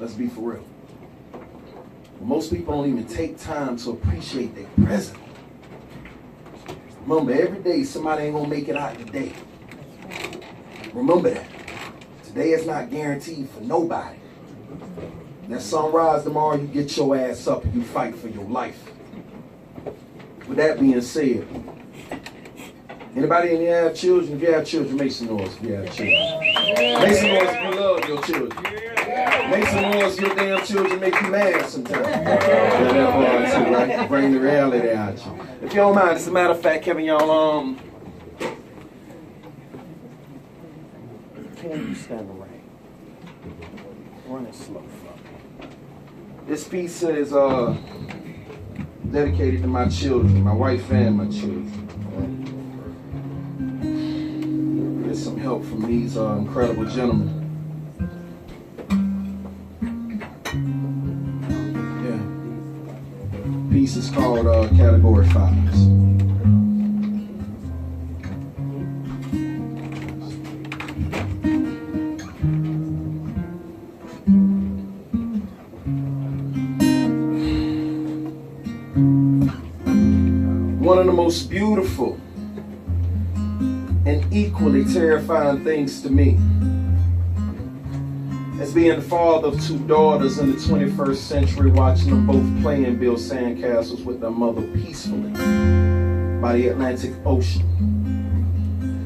Let's be for real. Most people don't even take time to appreciate their present. Remember, every day somebody ain't gonna make it out today. Remember that. Today is not guaranteed for nobody. That sunrise tomorrow, you get your ass up and you fight for your life. With that being said, anybody in here have children? If you have children, make some noise if you have children. Make some noise if you love your children. Make some noise if your damn children make you mad sometimes. Yeah, that part too, right? Bring the reality out you. If you don't mind, as a matter of fact, Kevin, y'all, can you stand the rain? Run it slow. This piece is dedicated to my children, my wife and my children. Get some help from these incredible gentlemen. Yeah. Piece is called Category5's. One of the most beautiful and equally terrifying things to me, as being the father of two daughters in the 21st century, watching them both play and build sandcastles with their mother peacefully by the Atlantic Ocean.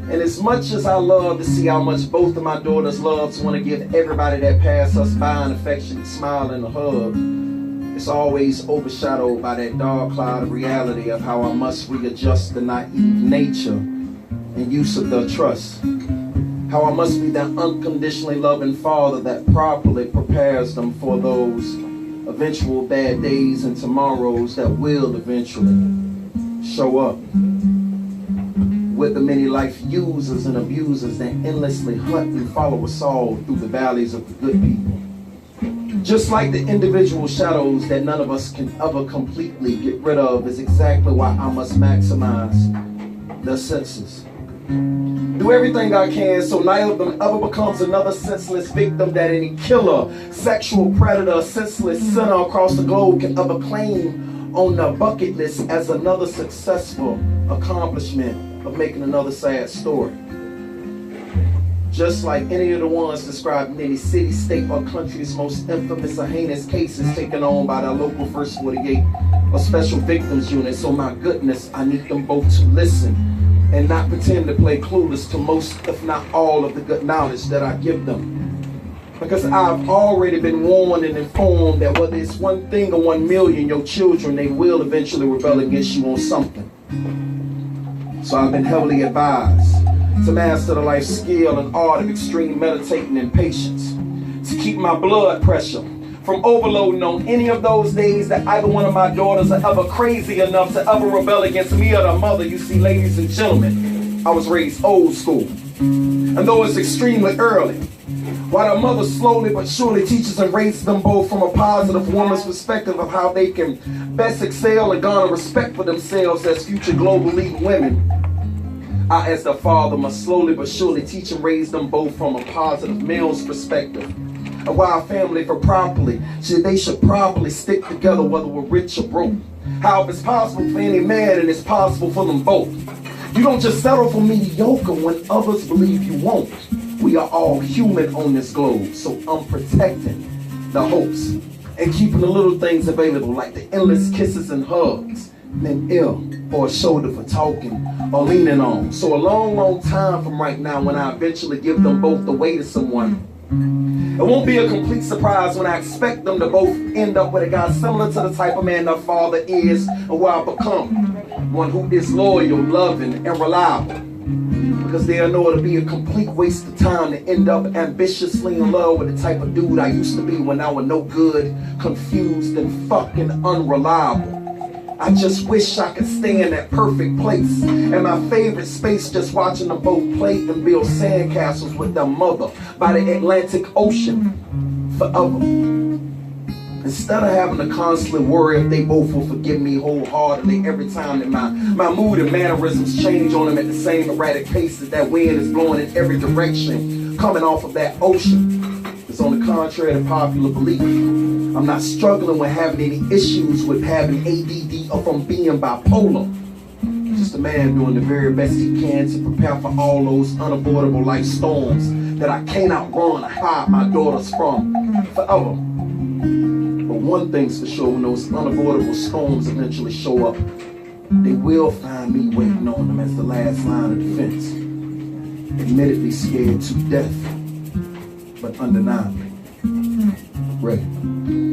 And as much as I love to see how much both of my daughters love to want to give everybody that pass us by an affectionate smile and a hug, it's always overshadowed by that dark cloud of reality of how I must readjust the naive nature and use of their trust. How I must be that unconditionally loving father that properly prepares them for those eventual bad days and tomorrows that will eventually show up. With the many life users and abusers that endlessly hunt and follow us all through the valleys of the good people. Just like the individual shadows that none of us can ever completely get rid of, is exactly why I must maximize their senses. Do everything I can so neither of them ever becomes another senseless victim that any killer, sexual predator, senseless sinner across the globe can ever claim on their bucket list as another successful accomplishment of making another sad story. Just like any of the ones described in any city, state, or country's most infamous or heinous cases taken on by the local First 48 or Special Victims Unit. So my goodness, I need them both to listen and not pretend to play clueless to most, if not all, of the good knowledge that I give them. Because I've already been warned and informed that whether it's one thing or 1 million, your children, they will eventually rebel against you on something. So I've been heavily advised to master the life skill and art of extreme meditating and patience, to keep my blood pressure from overloading on any of those days that either one of my daughters are ever crazy enough to ever rebel against me or their mother. You see, ladies and gentlemen, I was raised old school, and though it's extremely early, while their mother slowly but surely teaches and raises them both from a positive woman's perspective of how they can best excel and garner respect for themselves as future global leading women, I, as their father, must slowly but surely teach and raise them both from a positive male's perspective of why a family, for properly, they should properly stick together whether we're rich or broke. How if it's possible for any man and it's possible for them both. You don't just settle for mediocre when others believe you won't. We are all human on this globe, so I'm protecting the hopes and keeping the little things available like the endless kisses and hugs, an ear or a shoulder for talking or leaning on. So a long, long time from right now, when I eventually give them both away to someone, it won't be a complete surprise when I expect them to both end up with a guy similar to the type of man their father is and who I've become. One who is loyal, loving, and reliable. Because they'll know it'll be a complete waste of time to end up ambitiously in love with the type of dude I used to be when I was no good, confused, and fucking unreliable. I just wish I could stay in that perfect place, and my favorite space, just watching them both play and build sandcastles with their mother by the Atlantic Ocean forever. Instead of having to constantly worry if they both will forgive me wholeheartedly every time that my mood and mannerisms change on them at the same erratic pace that wind is blowing in every direction coming off of that ocean. Because on the contrary to popular belief, I'm not struggling with having any issues with having ADD or from being bipolar. Just a man doing the very best he can to prepare for all those unavoidable life storms that I can't outrun or hide my daughters from forever. But one thing's for sure, when those unavoidable storms eventually show up, they will find me waiting on them as the last line of defense. Admittedly scared to death, but undeniably ready.